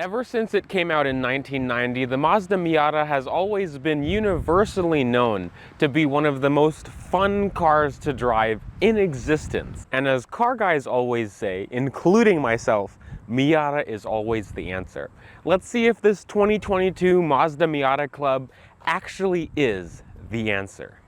Ever since it came out in 1990, the Mazda Miata has always been universally known to be one of the most fun cars to drive in existence. And as car guys always say, including myself, Miata is always the answer. Let's see if this 2022 Mazda Miata Club actually is the answer.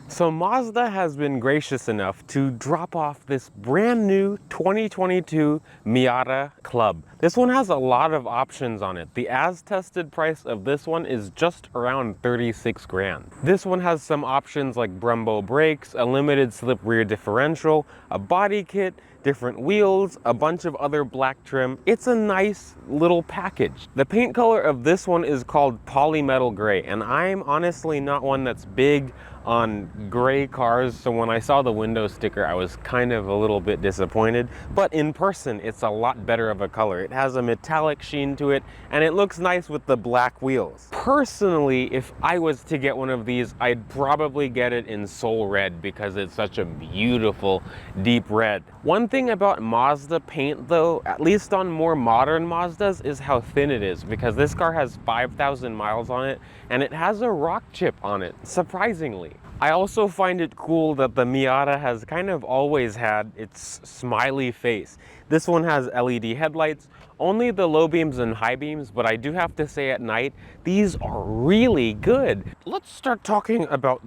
So Mazda has been gracious enough to drop off this brand new 2022 Miata Club. This one has a lot of options on it. The as tested price of this one is just around 36 grand. This one has some options like Brembo brakes, a limited slip rear differential, a body kit, different wheels, a bunch of other black trim. It's a nice little package. The paint color of this one is called Polymetal Gray, and I'm honestly not one that's big on gray cars, so when I saw the window sticker I was kind of a little bit disappointed, but in person it's a lot better of a color. It has a metallic sheen to it and it looks nice with the black wheels. Personally, if I was to get one of these, I'd probably get it in Soul Red because it's such a beautiful deep red. One thing about Mazda paint though, at least on more modern Mazdas, is how thin it is, because this car has 5,000 miles on it and it has a rock chip on it, surprisingly. I also find it cool that the Miata has kind of always had its smiley face. This one has LED headlights, only the low beams and high beams, but I do have to say at night, these are really good. Let's start talking about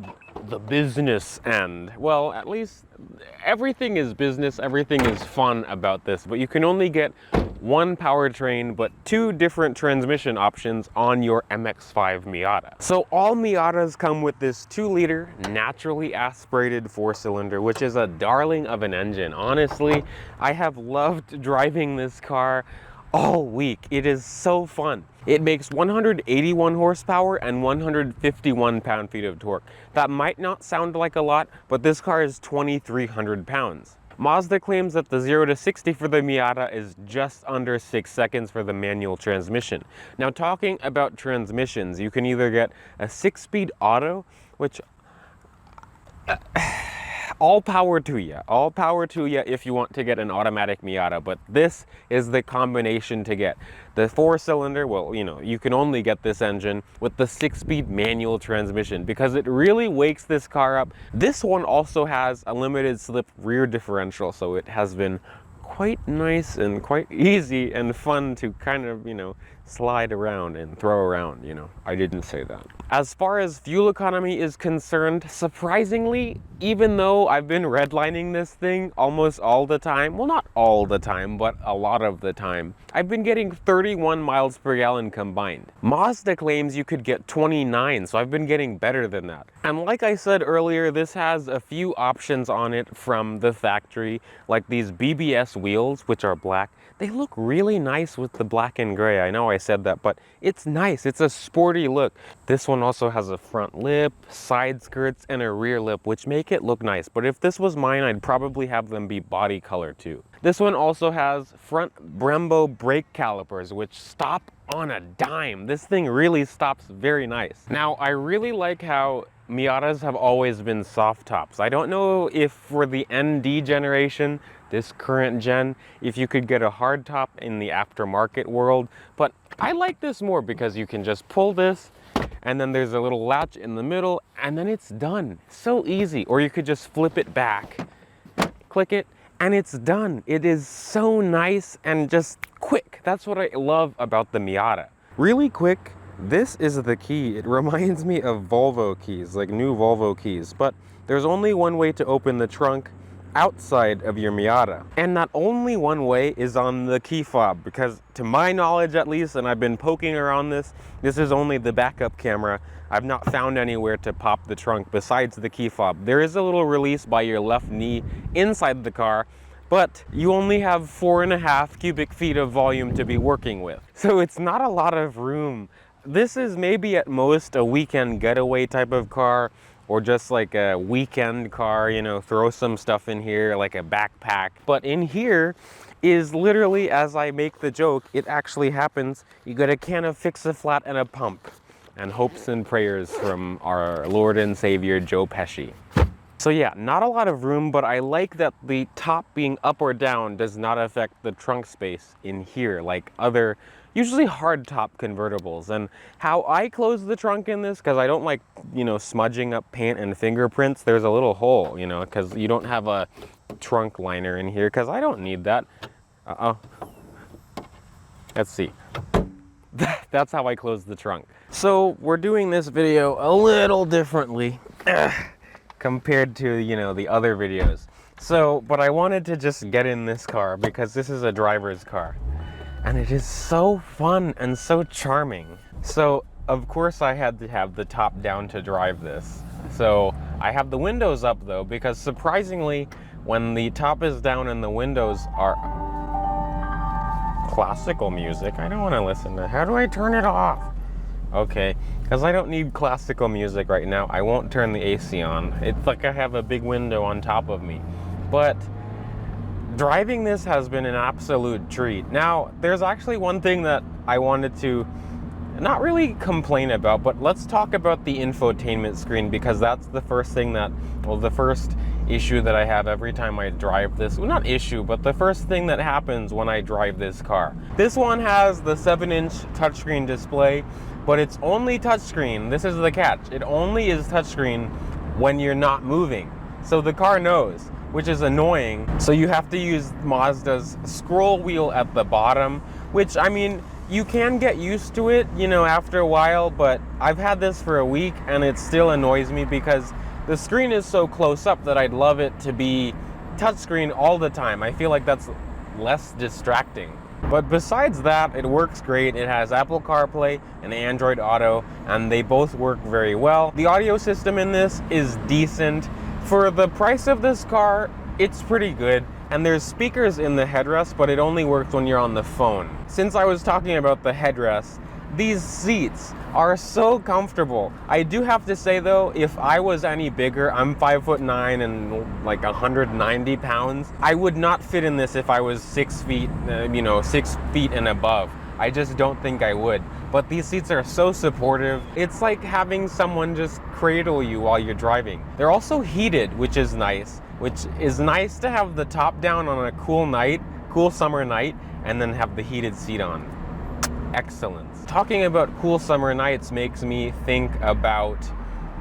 the business end. Well, at least everything is business, everything is fun about this, but you can only get one powertrain but two different transmission options on your MX-5 Miata. So all Miatas come with this 2-liter naturally aspirated 4-cylinder, which is a darling of an engine. Honestly, I have loved driving this car all week. It is so fun. It makes 181 horsepower and 151 pound-feet of torque. That might not sound like a lot, but this car is 2,300 pounds. Mazda claims that the 0 to 60 for the Miata is just under 6 seconds for the manual transmission. Now, talking about transmissions, you can either get a 6-speed auto, which all power to you if you want to get an automatic Miata, but this is the combination to get. The 4-cylinder, well, you know, you can only get this engine with the 6-speed manual transmission because it really wakes this car up. This one also has a limited slip rear differential, so it has been quite nice and quite easy and fun to kind of, you know, slide around and throw around, you know. I didn't say that. As far as fuel economy is concerned, surprisingly, even though I've been redlining this thing almost all the time, well, not all the time, but a lot of the time, I've been getting 31 miles per gallon combined. Mazda claims you could get 29, so I've been getting better than that. And like I said earlier, this has a few options on it from the factory, like these BBS wheels, which are black. They look really nice with the black and gray. I know I said that, but it's nice. It's a sporty look. This one also has a front lip, side skirts, and a rear lip, which make it look nice. But if this was mine, I'd probably have them be body color too. This one also has front Brembo brake calipers, which stop on a dime. This thing really stops very nice. Now, I really like how Miatas have always been soft tops. I don't know if for the ND generation, this current gen, if you could get a hard top in the aftermarket world, but I like this more because you can just pull this and then there's a little latch in the middle and then it's done. So easy. Or you could just flip it back, click it, and it's done. It is so nice and just quick. That's what I love about the Miata. Really quick, this is the key. It reminds me of Volvo keys, like new Volvo keys, but there's only one way to open the trunk outside of your Miata. And not only one way is on the key fob, because to my knowledge at least, and I've been poking around this is only the backup camera. I've not found anywhere to pop the trunk besides the key fob. There is a little release by your left knee inside the car, but you only have 4.5 cubic feet of volume to be working with. So it's not a lot of room. This is maybe at most a weekend getaway type of car, or just like a weekend car, you know, throw some stuff in here like a backpack. But in here, is literally, as I make the joke, it actually happens. You get a can of Fix-A-Flat and a pump, and hopes and prayers from our Lord and Savior Joe Pesci. So yeah, not a lot of room, but I like that the top being up or down does not affect the trunk space in here like other usually hardtop convertibles. And how I close the trunk in this, because I don't like, you know, smudging up paint and fingerprints, there's a little hole, you know, because you don't have a trunk liner in here, because I don't need that. Let's see. That's how I close the trunk. So we're doing this video a little differently compared to, you know, the other videos. So, but I wanted to just get in this car because this is a driver's car. And it is so fun and so charming. So, of course I had to have the top down to drive this. So, I have the windows up though, because surprisingly, when the top is down and the windows are classical music, I don't want to listen to, how do I turn it off? Okay, because I don't need classical music right now. I won't turn the AC on. It's like I have a big window on top of me. But driving this has been an absolute treat. Now, there's actually one thing that I wanted to not really complain about, but let's talk about the infotainment screen, because that's the first thing that, well, the first issue that I have every time I drive this. Well, not issue, but the first thing that happens when I drive this car. This one has the 7-inch touchscreen display, but it's only touchscreen. This is the catch. It only is touchscreen when you're not moving. So the car knows, which is annoying. So you have to use Mazda's scroll wheel at the bottom, which, I mean, you can get used to it, you know, after a while, but I've had this for a week and it still annoys me because the screen is so close up that I'd love it to be touchscreen all the time. I feel like that's less distracting. But besides that, it works great. It has Apple CarPlay and Android Auto, and they both work very well. The audio system in this is decent. For the price of this car, it's pretty good. And there's speakers in the headrest, but it only works when you're on the phone. Since I was talking about the headrest, these seats are so comfortable. I do have to say though, if I was any bigger, I'm 5'9" and like 190 pounds, I would not fit in this if I was 6 feet, 6 feet and above. I just don't think I would. But these seats are so supportive. It's like having someone just cradle you while you're driving. They're also heated, which is nice to have the top down on a cool summer night, and then have the heated seat on. Excellent. Talking about cool summer nights makes me think about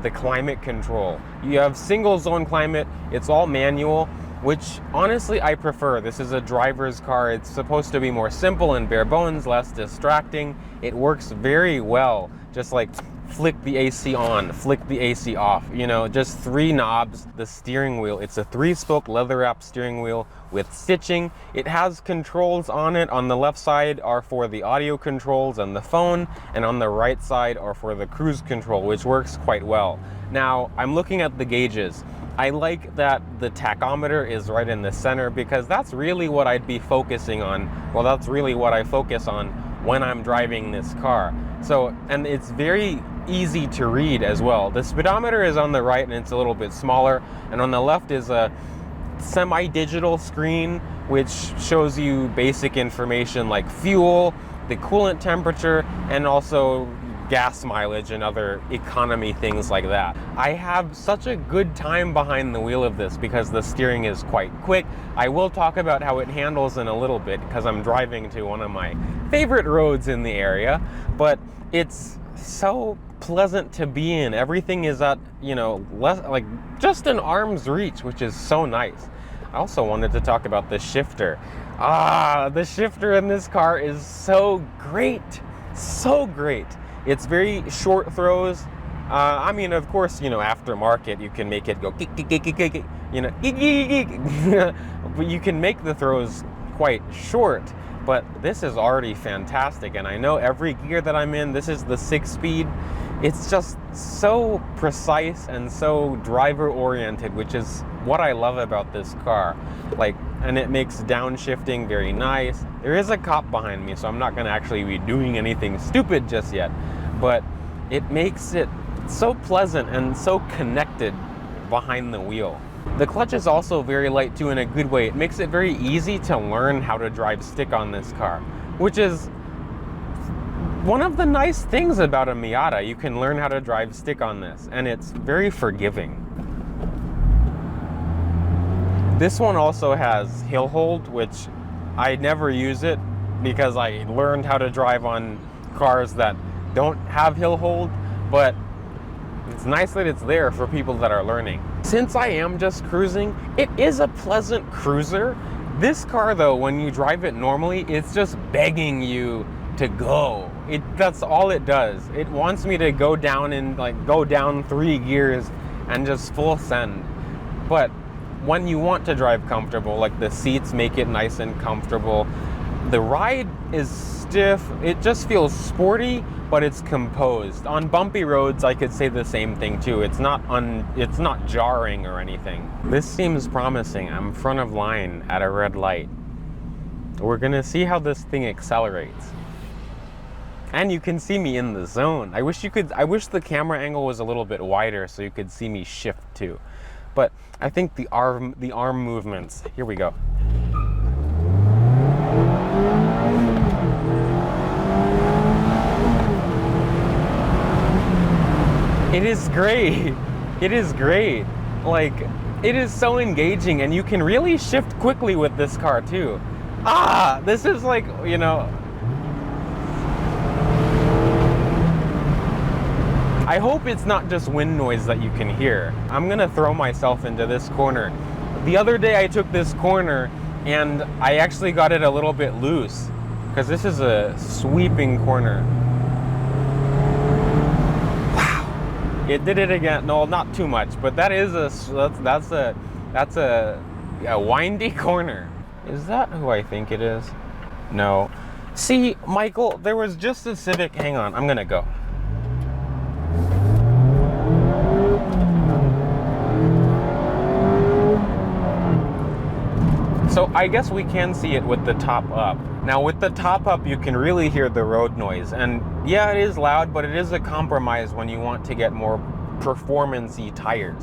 the climate control. You have single zone climate, it's all manual, which honestly I prefer. This is a driver's car. It's supposed to be more simple and bare bones, less distracting. It works very well. Just like flick the AC on, flick the AC off, you know, just 3 knobs. The steering wheel, it's a 3-spoke leather-wrapped steering wheel with stitching. It has controls on it. On the left side are for the audio controls and the phone, and on the right side are for the cruise control, which works quite well. Now, I'm looking at the gauges. I like that the tachometer is right in the center, because that's really what I'd be focusing on. Well, that's really what I focus on when I'm driving this car. So, and it's very easy to read as well. The speedometer is on the right and it's a little bit smaller, and on the left is a semi-digital screen which shows you basic information like fuel, the coolant temperature, and also gas mileage and other economy things like that. I have such a good time behind the wheel of this because the steering is quite quick. I will talk about how it handles in a little bit because I'm driving to one of my favorite roads in the area, but it's so pleasant to be in. Everything is at, you know, less, like just an arm's reach, which is so nice. I also wanted to talk about the shifter. The shifter in this car is so great, so great. It's very short throws. I mean, of course, you know, aftermarket, you can make it go, you know, but you can make the throws quite short. But this is already fantastic, and I know every gear that I'm in, this is the 6-speed. It's just so precise and so driver-oriented, which is what I love about this car. Like, and it makes downshifting very nice. There is a cop behind me, so I'm not gonna actually be doing anything stupid just yet, but it makes it so pleasant and so connected behind the wheel. The clutch is also very light too, in a good way. It makes it very easy to learn how to drive stick on this car, which is one of the nice things about a Miata. You can learn how to drive stick on this, and it's very forgiving. This one also has hill hold, which I never use it because I learned how to drive on cars that don't have hill hold, but it's nice that it's there for people that are learning. Since I am just cruising, it is a pleasant cruiser. This car though, when you drive it normally, it's just begging you to go. That's all it does. It wants me to go down and go down 3 gears and just full send. But when you want to drive comfortable, like the seats make it nice and comfortable. The ride is stiff. It just feels sporty, but it's composed. On bumpy roads, I could say the same thing too. It's not jarring or anything. This seems promising. I'm front of line at a red light. We're gonna see how this thing accelerates. And you can see me in the zone. I wish the camera angle was a little bit wider so you could see me shift too. But I think the arm movements, here we go. It is great. It is great. Like, it is so engaging, and you can really shift quickly with this car too. This is like, you know, I hope it's not just wind noise that you can hear. I'm gonna throw myself into this corner. The other day I took this corner and I actually got it a little bit loose because this is a sweeping corner. Wow, it did it again. No, not too much, but that's a windy corner. Is that who I think it is? No. See, Michael, there was just a Civic. Hang on, I'm gonna go. So I guess we can see it with the top up. Now with the top up, you can really hear the road noise. And yeah, it is loud, but it is a compromise when you want to get more performance-y tires.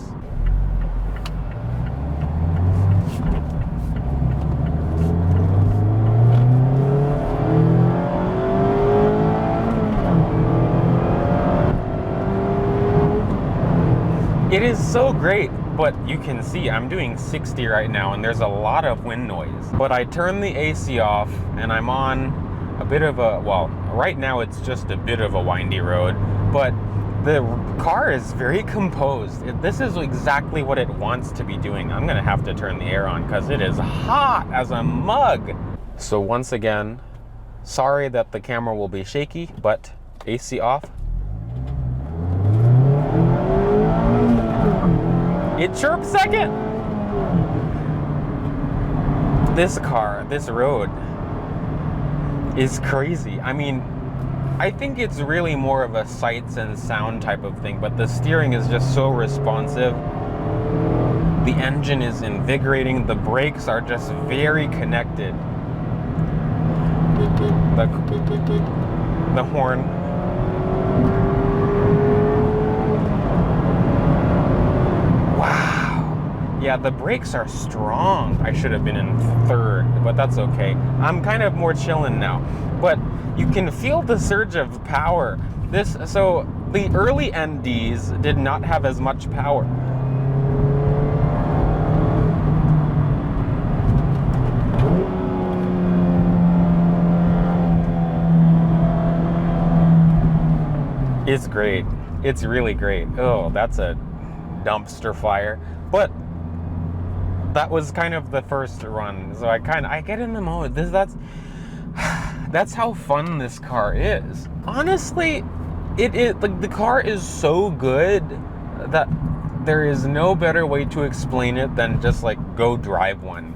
It is so great, but you can see I'm doing 60 right now and there's a lot of wind noise. But I turned the AC off and I'm on a bit of a, well, right now it's just a bit of a windy road, but the car is very composed. This is exactly what it wants to be doing. I'm gonna have to turn the air on because it is hot as a mug. So once again, sorry that the camera will be shaky, but AC off. It chirps second. This car, this road is crazy. I mean, I think it's really more of a sights and sound type of thing, but the steering is just so responsive. The engine is invigorating. The brakes are just very connected. The horn. Yeah, the brakes are strong. I should have been in third, but that's okay. I'm kind of more chilling now. But you can feel the surge of power. So the early NDs did not have as much power. It's great. It's really great. Oh, that's a dumpster fire. But that was kind of the first run, so I get in the mode. That's how fun this car is. Honestly, like the car is so good that there is no better way to explain it than just like go drive one.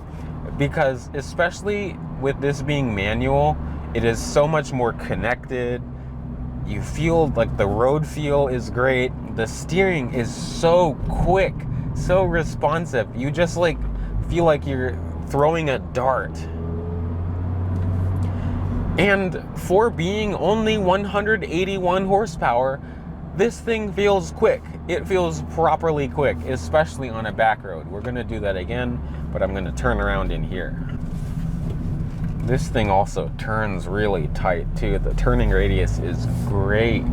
Because especially with this being manual, it is so much more connected. You feel like the road feel is great. The steering is so quick, so responsive. You just like feel like you're throwing a dart. And for being only 181 horsepower, This thing feels quick. It feels properly quick, especially on a back road. We're gonna do that again, but I'm gonna turn around in here. This thing also turns really tight too. The turning radius is great.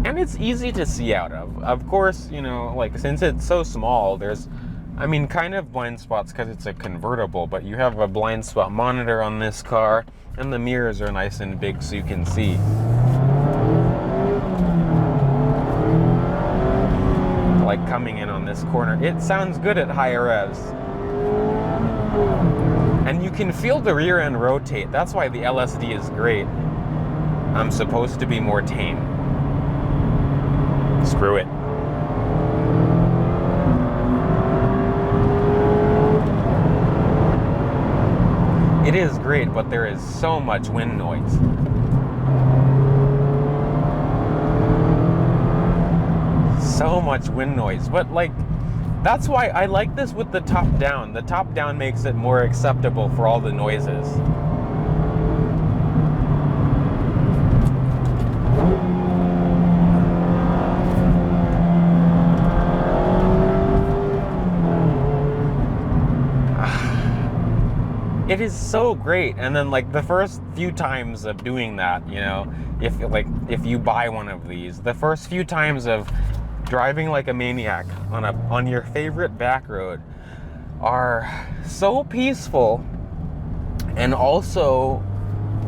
And it's easy to see out of. Of course, you know, like since it's so small, there's, I mean, kind of blind spots because it's a convertible, but you have a blind spot monitor on this car, and the mirrors are nice and big so you can see. Like coming in on this corner, it sounds good at higher revs. And you can feel the rear end rotate. That's why the LSD is great. I'm supposed to be more tame. Screw it. It is great, but there is so much wind noise. So much wind noise, but like, that's why I like this with the top down. The top down makes it more acceptable for all the noises. It is so great. And then like the first few times of doing that, you know, if you buy one of these, the first few times of driving like a maniac on your favorite back road are so peaceful and also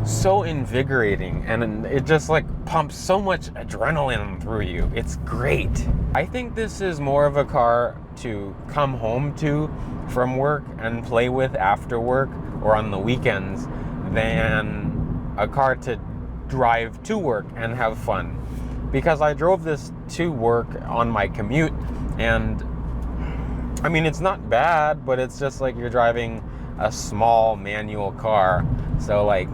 so invigorating, and it just like pumps so much adrenaline through you. It's great. I think this is more of a car to come home to from work and play with after work or on the weekends than a car to drive to work and have fun. Because I drove this to work on my commute, and I mean, it's not bad, but it's just like you're driving a small manual car. So like,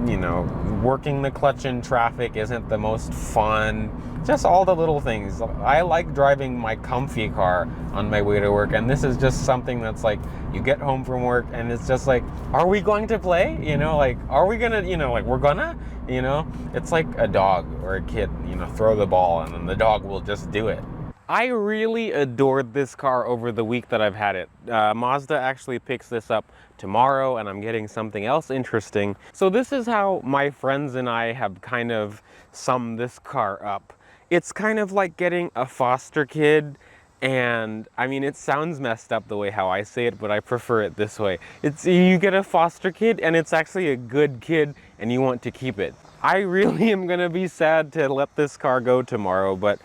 you know, working the clutch in traffic isn't the most fun. Just all the little things. I like driving my comfy car on my way to work, and this is just something that's like, you get home from work and it's just like, are we going to play? You know, like, are we gonna, you know, like, we're gonna, you know, it's like a dog or a kid, you know, throw the ball and then the dog will just do it. I really adored this car over the week that I've had it. Mazda actually picks this up tomorrow, and I'm getting something else interesting. So this is how my friends and I have kind of summed this car up. It's kind of like getting a foster kid, and I mean, it sounds messed up the way how I say it, but I prefer it this way. It's, you get a foster kid and it's actually a good kid and you want to keep it. I really am gonna be sad to let this car go tomorrow, but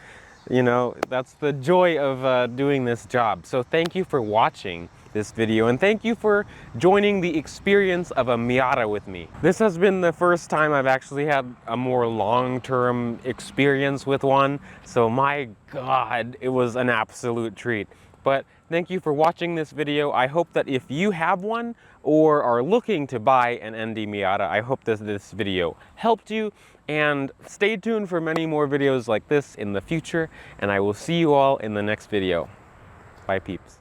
you know, that's the joy of doing this job. So thank you for watching this video, and thank you for joining the experience of a Miata with me. This has been the first time I've actually had a more long-term experience with one, so my God, it was an absolute treat. But thank you for watching this video. I hope that if you have one or are looking to buy an ND Miata, I hope that this video helped you, and stay tuned for many more videos like this in the future, and I will see you all in the next video. Bye peeps.